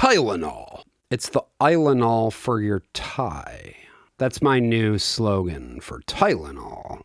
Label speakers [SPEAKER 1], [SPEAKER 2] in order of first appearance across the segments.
[SPEAKER 1] Tylenol. It's the Tylenol for your tie. That's my new slogan for Tylenol.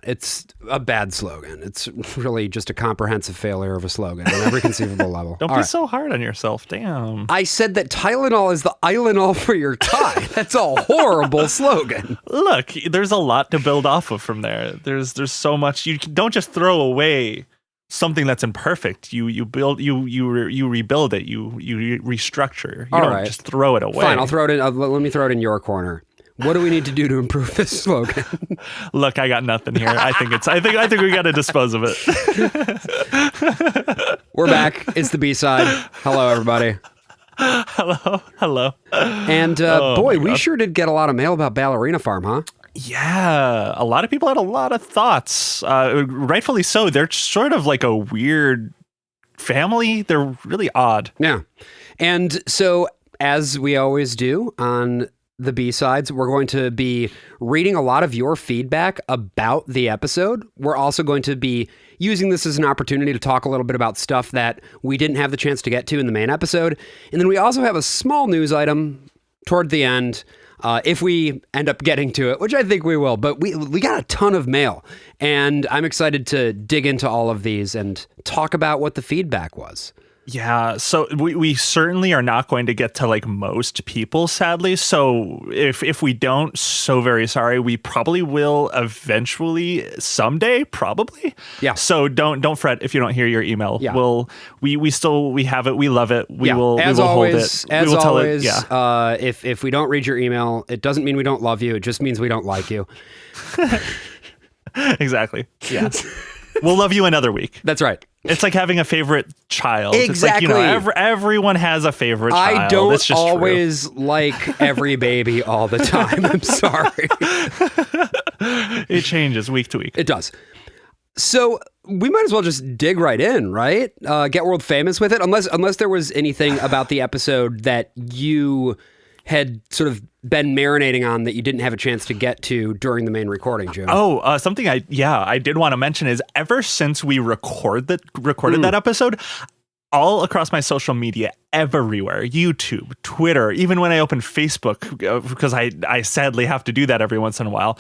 [SPEAKER 1] It's a bad slogan. It's really just a comprehensive failure of a slogan on every conceivable level.
[SPEAKER 2] Don't be so hard on yourself. Damn.
[SPEAKER 1] I said that Tylenol is the Tylenol for your tie. That's a horrible slogan.
[SPEAKER 2] Look, there's a lot to build off of from there. There's so much. You don't just throw away something that's imperfect. You build, you rebuild it. You restructure. You don't just throw it away.
[SPEAKER 1] Fine, I'll throw it in. Let me throw it in your corner. What do we need to do to improve this slogan?
[SPEAKER 2] Look, I got nothing here. I think we got to dispose of it.
[SPEAKER 1] We're back. It's the B-side. Hello, everybody.
[SPEAKER 2] Hello.
[SPEAKER 1] And we sure did get a lot of mail about Ballerina Farm, huh?
[SPEAKER 2] Yeah, a lot of people had a lot of thoughts. Rightfully so. They're sort of like a weird family. They're really odd.
[SPEAKER 1] Yeah. And so, as we always do on the B-sides, we're going to be reading a lot of your feedback about the episode. We're also going to be using this as an opportunity to talk a little bit about stuff that we didn't have the chance to get to in the main episode. And then we also have a small news item toward the end, if we end up getting to it, which I think we will. But we got a ton of mail, and I'm excited to dig into all of these and talk about what the feedback was.
[SPEAKER 2] Yeah, so we certainly are not going to get to like most people, sadly. So if we don't, so very sorry. We probably will eventually someday, probably.
[SPEAKER 1] Yeah.
[SPEAKER 2] So don't fret if you don't hear your email.
[SPEAKER 1] Yeah.
[SPEAKER 2] We have it. We love it. We will
[SPEAKER 1] hold it.
[SPEAKER 2] We will tell it.
[SPEAKER 1] Yeah. If we don't read your email, it doesn't mean we don't love you. It just means we don't like you.
[SPEAKER 2] Exactly. Yeah. We'll love you another week.
[SPEAKER 1] That's right.
[SPEAKER 2] It's like having a favorite child.
[SPEAKER 1] Exactly.
[SPEAKER 2] It's like, everyone has a favorite child.
[SPEAKER 1] I don't always like every baby all the time. I'm sorry.
[SPEAKER 2] It changes week to week.
[SPEAKER 1] It does. So we might as well just dig right in, right? Get world famous with it. Unless there was anything about the episode that you had sort of been marinating on that you didn't have a chance to get to during the main recording, Jim.
[SPEAKER 2] Something I did want to mention is ever since we recorded that episode, all across my social media, everywhere, YouTube, Twitter, even when I open Facebook, because I sadly have to do that every once in a while,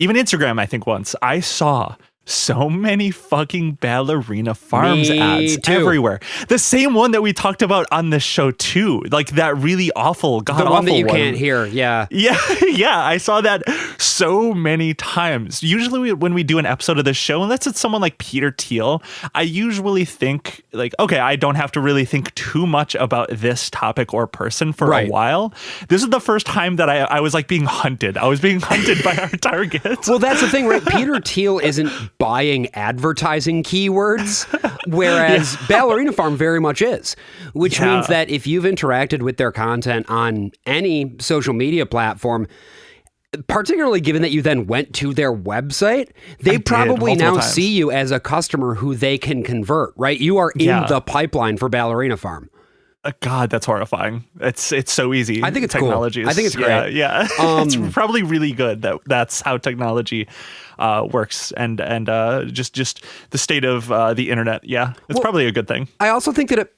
[SPEAKER 2] even Instagram, I think once, I saw so many fucking Ballerina Farms ads everywhere. The same one that we talked about on the show too, like that really awful, god-awful one.
[SPEAKER 1] The one that you can't hear, yeah.
[SPEAKER 2] Yeah, I saw that so many times. Usually when we do an episode of this show, unless it's someone like Peter Thiel, I usually think like, okay, I don't have to really think too much about this topic or person for a while. This is the first time that I was like being hunted. I was being hunted by our targets.
[SPEAKER 1] Well, that's the thing, right? Peter Thiel isn't buying advertising keywords, whereas Ballerina Farm very much is, which means that if you've interacted with their content on any social media platform, particularly given that you then went to their website, they probably now see you as a customer who they can convert, right? You are in the pipeline for Ballerina Farm.
[SPEAKER 2] God, that's horrifying. It's so easy.
[SPEAKER 1] I think it's
[SPEAKER 2] technology
[SPEAKER 1] cool. I think it's great.
[SPEAKER 2] Yeah. It's probably really good that's how technology works and just the state of the internet. Yeah, it's probably a good thing.
[SPEAKER 1] I also think that it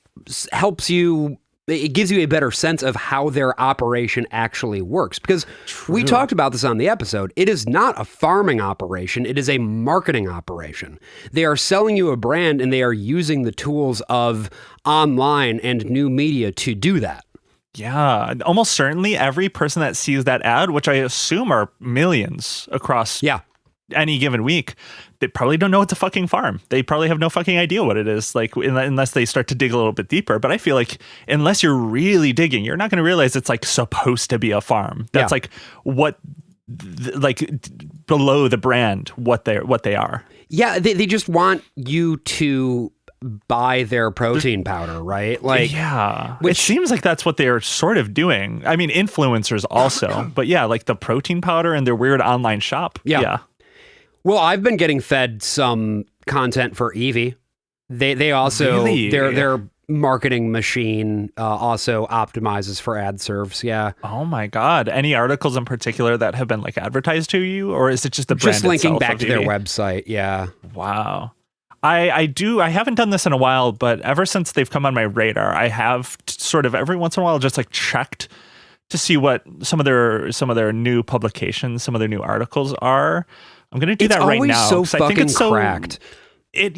[SPEAKER 1] helps you. It gives you a better sense of how their operation actually works, because we talked about this on the episode. It is not a farming operation. It is a marketing operation. They are selling you a brand, and they are using the tools of online and new media to do that.
[SPEAKER 2] Yeah, almost certainly every person that sees that ad, which I assume are millions across any given week, they probably don't know it's a fucking farm. They probably have no fucking idea what it is, like, unless they start to dig a little bit deeper. But I feel like unless you're really digging, you're not going to realize it's like supposed to be a farm. That's like what, like below the brand, what they are. Yeah,
[SPEAKER 1] they just want you to buy their protein powder, right? Like,
[SPEAKER 2] it seems like that's what they're sort of doing. I mean, influencers also, but like the protein powder and their weird online shop. Yeah.
[SPEAKER 1] Well, I've been getting fed some content for Evie. They also their marketing machine also optimizes for ad serves. Yeah.
[SPEAKER 2] Oh my God! Any articles in particular that have been like advertised to you, or is it just the brand
[SPEAKER 1] just linking
[SPEAKER 2] itself
[SPEAKER 1] back to their website? Yeah.
[SPEAKER 2] Wow. I do. I haven't done this in a while, but ever since they've come on my radar, I have sort of every once in a while just like checked to see what some of their new publications, some of their new articles are. I'm going to do that right now.
[SPEAKER 1] It's always so fucking cracked.
[SPEAKER 2] It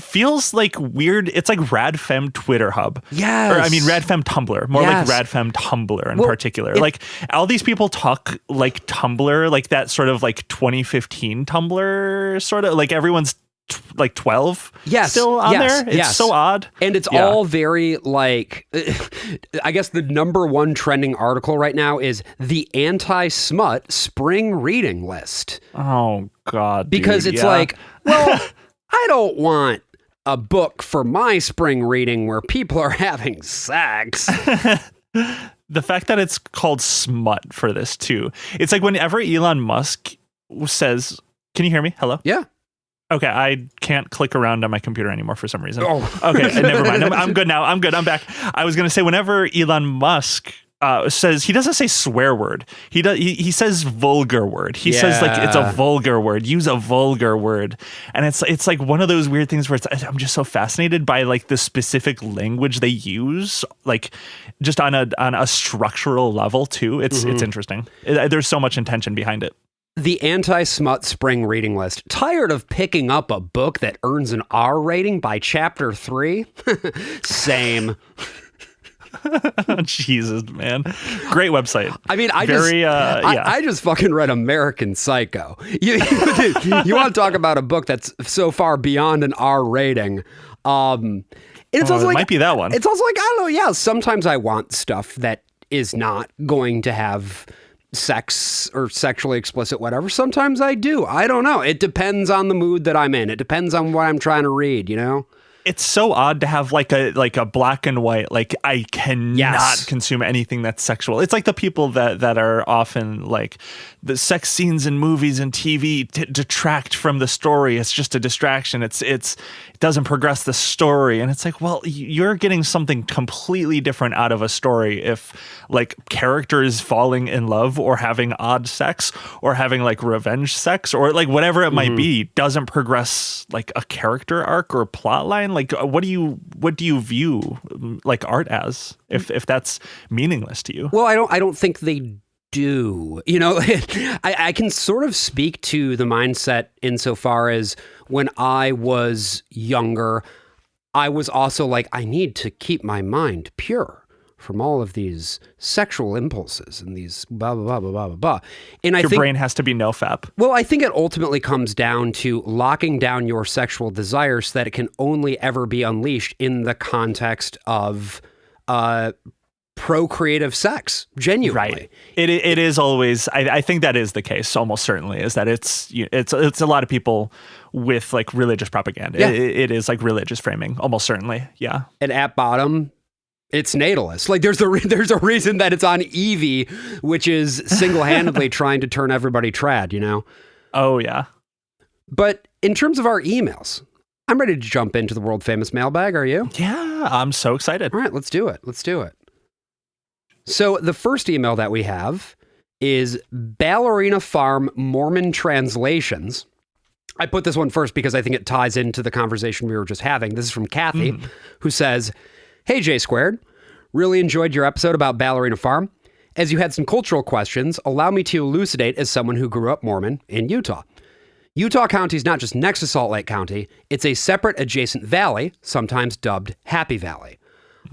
[SPEAKER 2] feels like weird. It's like RadFem Twitter Hub.
[SPEAKER 1] Yes.
[SPEAKER 2] Or I mean RadFem Tumblr. More like RadFem Tumblr in particular. Like all these people talk like Tumblr, like that sort of like 2015 Tumblr sort of like everyone's like 12 still on there. It's so odd.
[SPEAKER 1] And it's all very like, I guess the number one trending article right now is the anti-smut spring reading list.
[SPEAKER 2] Oh God.
[SPEAKER 1] Because it's like, well, I don't want a book for my spring reading where people are having sex.
[SPEAKER 2] The fact that it's called smut for this too. It's like whenever Elon Musk says, can you hear me? Hello?
[SPEAKER 1] Yeah.
[SPEAKER 2] Okay, I can't click around on my computer anymore for some reason.
[SPEAKER 1] Oh.
[SPEAKER 2] Okay, never mind. I'm good now. I'm good. I'm back. I was going to say whenever Elon Musk says, he doesn't say swear word. He says vulgar word. He says like it's a vulgar word. Use a vulgar word. And it's like one of those weird things where I'm just so fascinated by like the specific language they use, like just on a structural level too. It's interesting. There's so much intention behind it.
[SPEAKER 1] The anti-smut spring reading list. Tired of picking up a book that earns an R rating by chapter 3? Same.
[SPEAKER 2] Jesus, man. Great website.
[SPEAKER 1] I mean, I just fucking read American Psycho. You want to talk about a book that's so far beyond an R rating. It's also like,
[SPEAKER 2] might be that one.
[SPEAKER 1] It's also like, I don't know, yeah, sometimes I want stuff that is not going to have sex or sexually explicit whatever. Sometimes I do. I don't know. It depends on the mood that I'm in. It depends on what I'm trying to read, you know?
[SPEAKER 2] It's so odd to have like a black and white, like I cannot consume anything that's sexual. It's like the people that are often like the sex scenes in movies and TV detract from the story. It's just a distraction. It doesn't progress the story. And it's like, well, you're getting something completely different out of a story if like characters falling in love or having odd sex or having like revenge sex or like whatever it might be doesn't progress like a character arc or plot line. Like what do you view like art as if that's meaningless to you?
[SPEAKER 1] Well, I don't think they do. You know, I can sort of speak to the mindset insofar as when I was younger, I was also like, I need to keep my mind pure from all of these sexual impulses and these blah, blah, blah, blah, blah, blah. And
[SPEAKER 2] your brain has to be nofap.
[SPEAKER 1] Well, I think it ultimately comes down to locking down your sexual desires so that it can only ever be unleashed in the context of procreative sex, genuinely.
[SPEAKER 2] Right. It is always, I think that is the case, almost certainly, is that it's a lot of people with like religious propaganda.
[SPEAKER 1] Yeah.
[SPEAKER 2] It is like religious framing, almost certainly. Yeah.
[SPEAKER 1] And at bottom, it's natalist. Like there's a reason that it's on Evie, which is single-handedly trying to turn everybody trad, you know?
[SPEAKER 2] Oh, yeah.
[SPEAKER 1] But in terms of our emails, I'm ready to jump into the world famous mailbag. Are you?
[SPEAKER 2] Yeah, I'm so excited.
[SPEAKER 1] All right, let's do it. So the first email that we have is Ballerina Farm Mormon Translations. I put this one first because I think it ties into the conversation we were just having. This is from Kathy, who says, "Hey, J Squared, really enjoyed your episode about Ballerina Farm. As you had some cultural questions, allow me to elucidate as someone who grew up Mormon in Utah. Utah County is not just next to Salt Lake County, it's a separate adjacent valley, sometimes dubbed Happy Valley.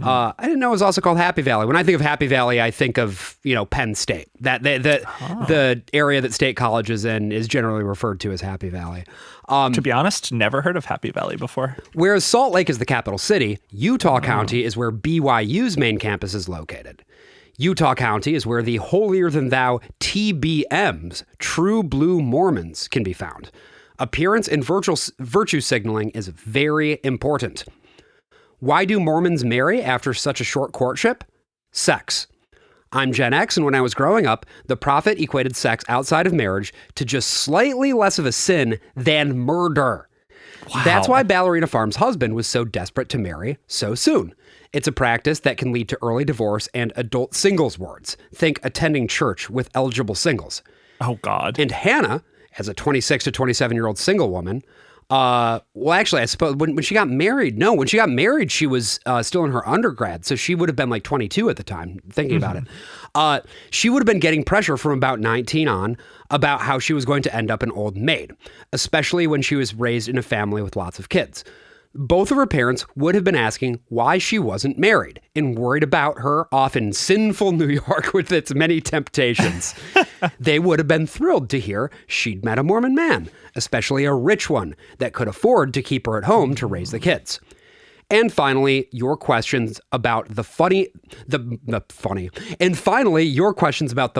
[SPEAKER 1] I didn't know it was also called Happy Valley. When I think of Happy Valley, I think of, Penn State. The area that State College is in is generally referred to as Happy Valley.
[SPEAKER 2] To be honest, never heard of Happy Valley before.
[SPEAKER 1] Whereas Salt Lake is the capital city, Utah County is where BYU's main campus is located. Utah County is where the holier-than-thou TBMs, True Blue Mormons, can be found. Appearance and virtue signaling is very important. Why do Mormons marry after such a short courtship? Sex. I'm Gen X, and when I was growing up, the prophet equated sex outside of marriage to just slightly less of a sin than murder. Wow. That's why Ballerina Farm's husband was so desperate to marry so soon. It's a practice that can lead to early divorce and adult singles wards. Think attending church with eligible singles.
[SPEAKER 2] Oh, God.
[SPEAKER 1] And Hannah, as a 26 to 27-year-old single woman, Well, actually, I suppose when she got married, she was still in her undergrad. So she would have been like 22 at the time, thinking about it. She would have been getting pressure from about 19 on about how she was going to end up an old maid, especially when she was raised in a family with lots of kids. Both of her parents would have been asking why she wasn't married and worried about her often sinful New York with its many temptations. They would have been thrilled to hear she'd met a Mormon man, especially a rich one that could afford to keep her at home to raise the kids. And finally, your questions about the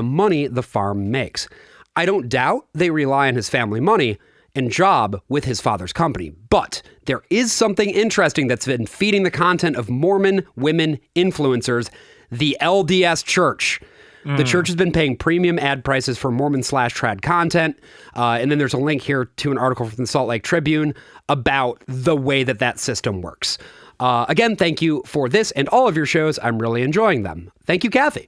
[SPEAKER 1] money the farm makes. I don't doubt they rely on his family money and job with his father's company. But there is something interesting that's been feeding the content of Mormon women influencers, the LDS Church. The church has been paying premium ad prices for Mormon/trad content. And then there's a link here to an article from the Salt Lake Tribune about the way that system works. Again, thank you for this and all of your shows. I'm really enjoying them. Thank you, Kathy.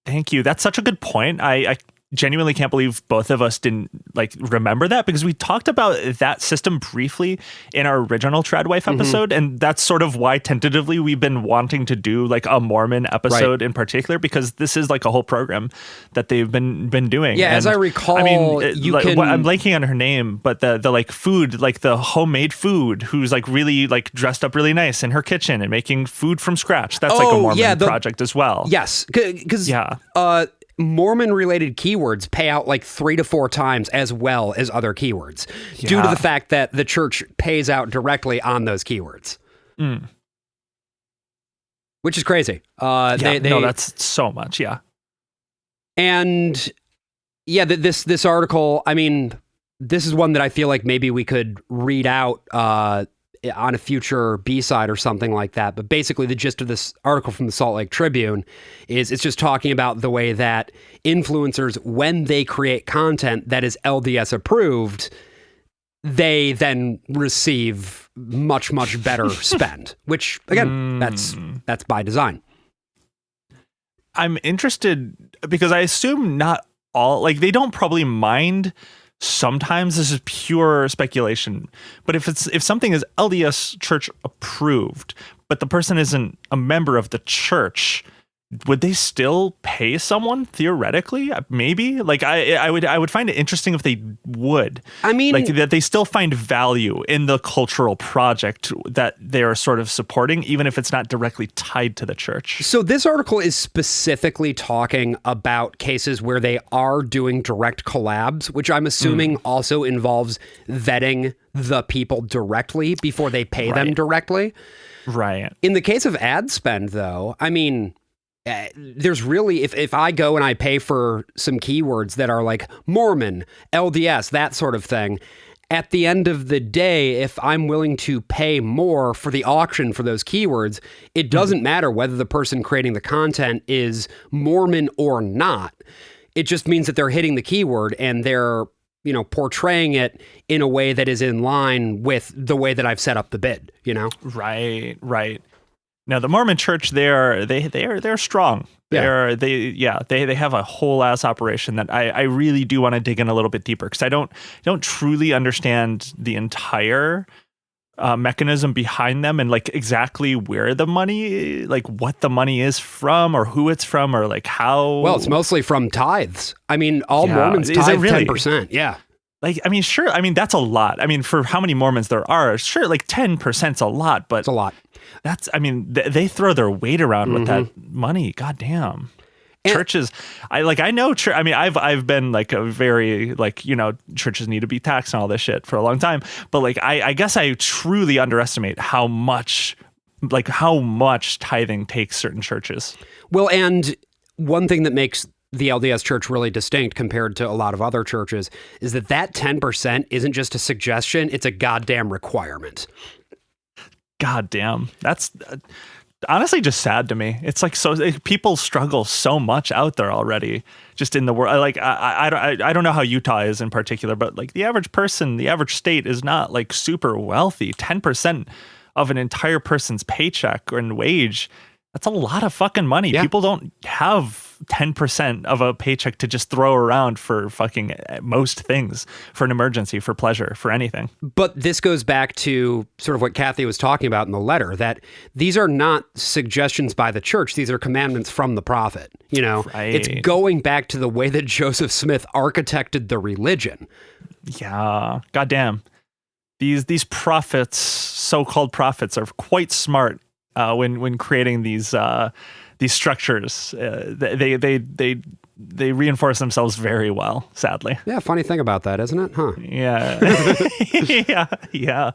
[SPEAKER 2] Thank you. That's such a good point. I genuinely can't believe both of us didn't remember that, because we talked about that system briefly in our original Tradwife episode. And that's sort of why tentatively we've been wanting to do a Mormon episode in particular, because this is a whole program that they've been doing.
[SPEAKER 1] Yeah. And as I recall,
[SPEAKER 2] I'm blanking on her name, but the food, the homemade food, who's really dressed up really nice in her kitchen and making food from scratch. That's a Mormon project as well.
[SPEAKER 1] Yes. Because Mormon-related keywords pay out 3 to 4 times as well as other keywords due to the fact that the church pays out directly on those keywords. Which is crazy.
[SPEAKER 2] That's so much,
[SPEAKER 1] And, this article, I mean, this is one that I feel like maybe we could read out on a future B-side or something like that. But basically the gist of this article from the Salt Lake Tribune is it's just talking about the way that influencers, when they create content that is LDS approved, they then receive much, much better spend, which again, that's by design.
[SPEAKER 2] I'm interested because I assume not all, they don't probably mind. Sometimes this is pure speculation, but if something is LDS Church approved, but the person isn't a member of the church, would they still pay someone theoretically? Maybe. I would find it interesting if they would. I mean, that they still find value in the cultural project that they're sort of supporting, even if it's not directly tied to the church.
[SPEAKER 1] So this article is specifically talking about cases where they are doing direct collabs, which I'm assuming also involves vetting the people directly before they pay them directly.
[SPEAKER 2] Right.
[SPEAKER 1] In the case of ad spend, though, I mean, there's really, if I go and I pay for some keywords that are Mormon, LDS, that sort of thing, at the end of the day, if I'm willing to pay more for the auction for those keywords, it doesn't matter whether the person creating the content is Mormon or not. It just means that they're hitting the keyword and they're, portraying it in a way that is in line with the way that I've set up the bid,
[SPEAKER 2] Right. Now, the Mormon Church, they're strong.
[SPEAKER 1] Yeah.
[SPEAKER 2] They have a whole ass operation that I really do want to dig in a little bit deeper, because I don't truly understand the entire mechanism behind them and exactly where the money, what the money is from or who it's from or how.
[SPEAKER 1] Well, it's mostly from tithes. I mean, all Mormons tithe really? 10%. Yeah.
[SPEAKER 2] Sure. I mean, that's a lot. I mean, for how many Mormons there are, sure, 10%'s a lot, but
[SPEAKER 1] it's a lot.
[SPEAKER 2] They throw their weight around with that money. God damn. And churches, I know. I mean, I've been a very churches need to be taxed and all this shit for a long time. But I guess I truly underestimate how much tithing takes certain churches.
[SPEAKER 1] Well, and one thing that makes the LDS Church really distinct compared to a lot of other churches is that 10% isn't just a suggestion; it's a goddamn requirement.
[SPEAKER 2] God damn, that's honestly just sad to me. It's people struggle so much out there already, just in the world. I don't know how Utah is in particular, but the average person, the average state is not super wealthy. 10% of an entire person's paycheck or wage, that's a lot of fucking money. Yeah. People don't have 10% of a paycheck to just throw around for fucking most things, for an emergency, for pleasure, for anything.
[SPEAKER 1] But this goes back to sort of what Kathy was talking about in the letter, that these are not suggestions by the church. These are commandments from the prophet. You know,
[SPEAKER 2] Right.
[SPEAKER 1] It's going back to the way that Joseph Smith architected the religion.
[SPEAKER 2] Yeah, goddamn. These prophets, so-called prophets, are quite smart when creating these structures. They reinforce themselves very well, sadly.
[SPEAKER 1] Yeah, funny thing about that, isn't it? Huh?
[SPEAKER 2] Yeah. yeah.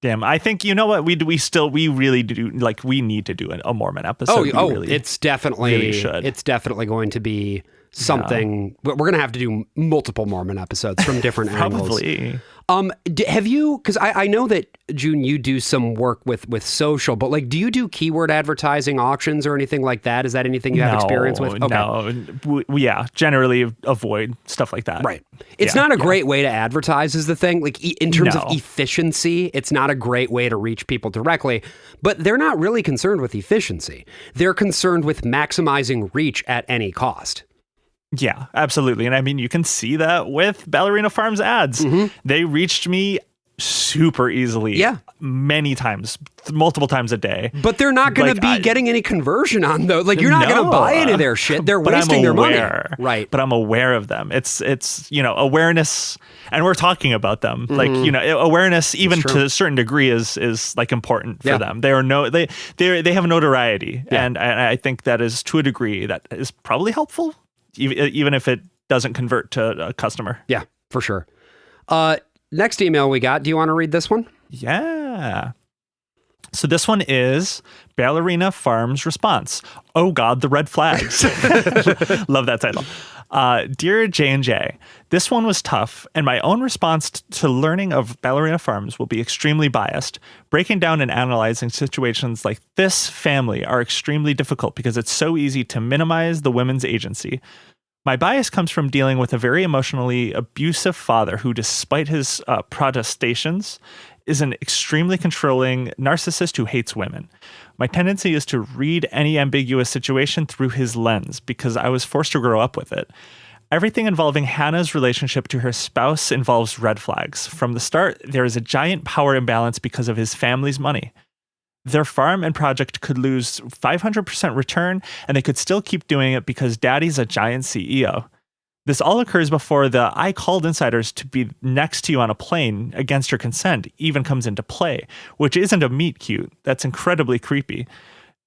[SPEAKER 2] Damn, I think, you know what, we really do, like, we need to do a Mormon episode.
[SPEAKER 1] It's definitely
[SPEAKER 2] really should.
[SPEAKER 1] It's definitely going to be something. We're going to have to do multiple Mormon episodes from different angles.
[SPEAKER 2] Probably.
[SPEAKER 1] Have you, because I know that, June, you do some work with social, but like, do you do keyword advertising auctions or anything like that? Is that anything you have experience with? Okay.
[SPEAKER 2] No. Yeah, generally avoid stuff like that.
[SPEAKER 1] Right. It's not a great way to advertise is the thing. Like in terms of efficiency, it's not a great way to reach people directly, but they're not really concerned with efficiency. They're concerned with maximizing reach at any cost.
[SPEAKER 2] Yeah, absolutely. And I mean, you can see that with Ballerina Farms ads.
[SPEAKER 1] Mm-hmm.
[SPEAKER 2] They reached me super easily.
[SPEAKER 1] Yeah.
[SPEAKER 2] Many times, multiple times a day.
[SPEAKER 1] But they're not going to be getting any conversion on those. Like, you're not going to buy any of their shit. They're wasting their money. Right.
[SPEAKER 2] But I'm aware of them. It's awareness, and we're talking about them. Like, awareness, even to a certain degree, is like important for them. They have notoriety. Yeah. And I think that is, to a degree, that is probably helpful, even if it doesn't convert to a customer.
[SPEAKER 1] Yeah, for sure. Next email we got. Do you want to read this one?
[SPEAKER 2] Yeah. So this one is Ballerina Farms response. Oh God, the red flags. Love that title. Dear J&J, this one was tough, and my own response to learning of Ballerina Farms will be extremely biased. Breaking down and analyzing situations like this family are extremely difficult because it's so easy to minimize the women's agency. My bias comes from dealing with a very emotionally abusive father who, despite his protestations, is an extremely controlling narcissist who hates women. My tendency is to read any ambiguous situation through his lens because I was forced to grow up with it. Everything involving Hannah's relationship to her spouse involves red flags. From the start, there is a giant power imbalance because of his family's money. Their farm and project could lose 500% return, and they could still keep doing it because daddy's a giant CEO. This all occurs before the I called insiders to be next to you on a plane against your consent even comes into play, which isn't a meet cute. That's incredibly creepy.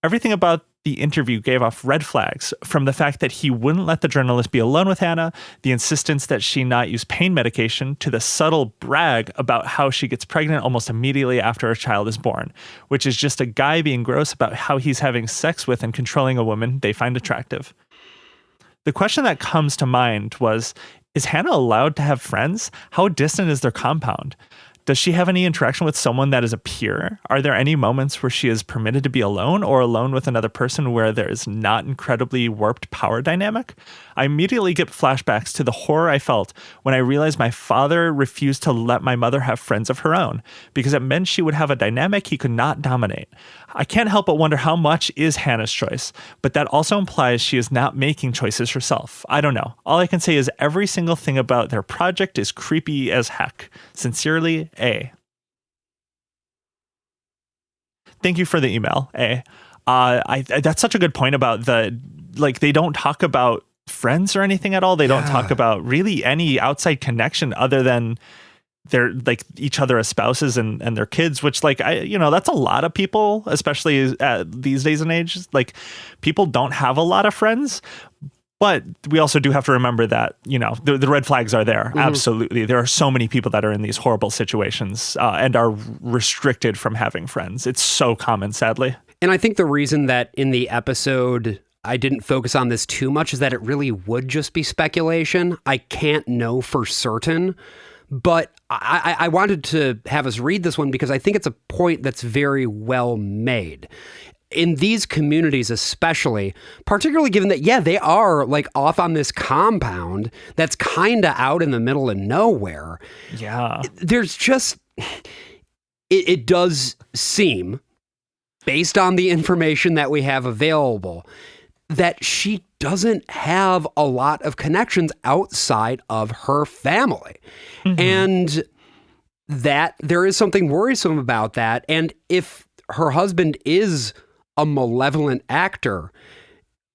[SPEAKER 2] Everything about the interview gave off red flags, from the fact that he wouldn't let the journalist be alone with Hannah, the insistence that she not use pain medication, to the subtle brag about how she gets pregnant almost immediately after a child is born, which is just a guy being gross about how he's having sex with and controlling a woman they find attractive. The question that comes to mind was, is Hannah allowed to have friends? How distant is their compound? Does she have any interaction with someone that is a peer? Are there any moments where she is permitted to be alone or alone with another person where there is not incredibly warped power dynamic? I immediately get flashbacks to the horror I felt when I realized my father refused to let my mother have friends of her own because it meant she would have a dynamic he could not dominate. I can't help but wonder how much is Hannah's choice, but that also implies she is not making choices herself. I don't know. All I can say is every single thing about their project is creepy as heck. Sincerely, A. Thank you for the email, A. That's such a good point about they don't talk about friends or anything at all. They don't talk about really any outside connection other than they're like each other as spouses and their kids, which that's a lot of people, especially these days and age. Like, people don't have a lot of friends, but we also do have to remember that, the red flags are there. Mm-hmm. Absolutely. There are so many people that are in these horrible situations and are restricted from having friends. It's so common, sadly.
[SPEAKER 1] And I think the reason that in the episode I didn't focus on this too much is that it really would just be speculation. I can't know for certain, but I wanted to have us read this one because I think it's a point that's very well made. In these communities especially, particularly given that, they are like off on this compound that's kind of out in the middle of nowhere.
[SPEAKER 2] Yeah.
[SPEAKER 1] There's just, it does seem, based on the information that we have available, that she doesn't have a lot of connections outside of her family. And that there is something worrisome about that. And if her husband is a malevolent actor,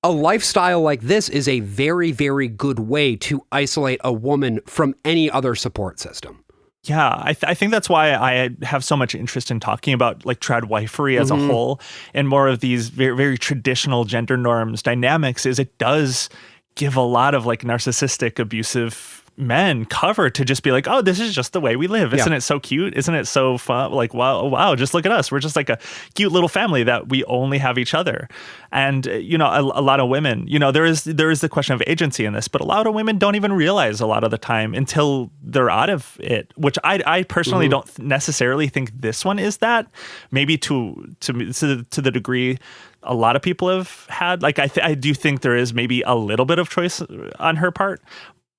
[SPEAKER 1] a lifestyle like this is a very, very good way to isolate a woman from any other support system.
[SPEAKER 2] Yeah, I think that's why I have so much interest in talking about like tradwifery as a whole and more of these very, very traditional gender norms dynamics, is it does give a lot of like narcissistic, abusive men cover to just be like, oh, this is just the way we live. Isn't it so cute? Isn't it so fun? Like, wow, just look at us. We're just like a cute little family that we only have each other. And, you know, a lot of women, you know, there is the question of agency in this, but a lot of women don't even realize a lot of the time until they're out of it, which I personally don't necessarily think this one is that. Maybe to the degree a lot of people have had, like, I do think there is maybe a little bit of choice on her part.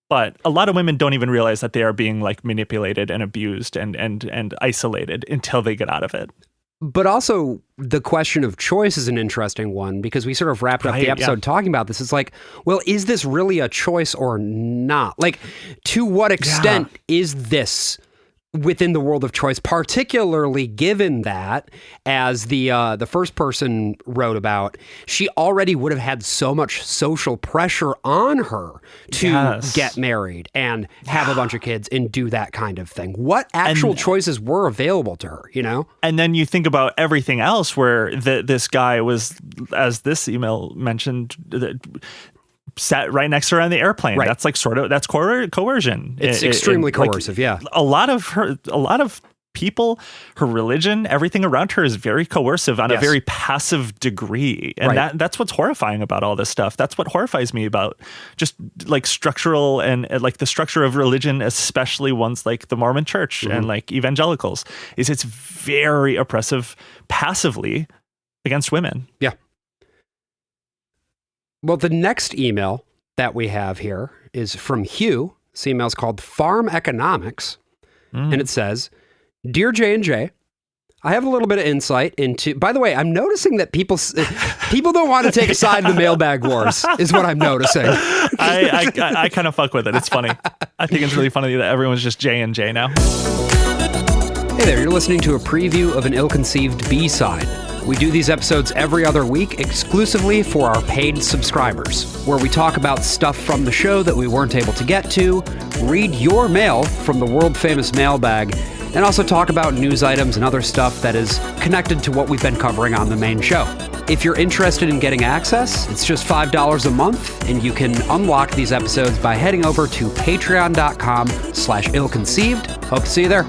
[SPEAKER 2] But a lot of women don't even realize that they are being like manipulated and abused and isolated until they get out of it.
[SPEAKER 1] But also the question of choice is an interesting one, because we sort of wrapped up the episode talking about this. It's like, well, is this really a choice or not? Like, to what extent is this within the world of choice, particularly given that, as the first person wrote about, she already would have had so much social pressure on her to get married and have a bunch of kids and do that kind of thing. What actual choices were available to her, you know? And
[SPEAKER 2] then you think about everything else where this guy was, as this email mentioned, sat right next to her on the airplane. Right. That's like that's coercion.
[SPEAKER 1] It's extremely coercive. Like,
[SPEAKER 2] a lot of people, her religion, everything around her is very coercive on a very passive degree. And that's what's horrifying about all this stuff. That's what horrifies me about just like structural and like the structure of religion, especially ones like the Mormon church and like evangelicals, is it's very oppressive passively against women.
[SPEAKER 1] Yeah. Well, the next email that we have here is from Hugh. This email is called Farm Economics. And it says, Dear J&J, I have a little bit of insight into... By the way, I'm noticing that people don't want to take a side in the mailbag wars, is what I'm noticing.
[SPEAKER 2] I kind of fuck with it. It's funny. I think it's really funny that everyone's just J&J now.
[SPEAKER 1] Hey there, you're listening to a preview of an ill-conceived B-side. We do these episodes every other week exclusively for our paid subscribers, where we talk about stuff from the show that we weren't able to get to, read your mail from the world-famous mailbag, and also talk about news items and other stuff that is connected to what we've been covering on the main show. If you're interested in getting access, it's just $5 a month, and you can unlock these episodes by heading over to patreon.com/illconceived. Hope to see you there.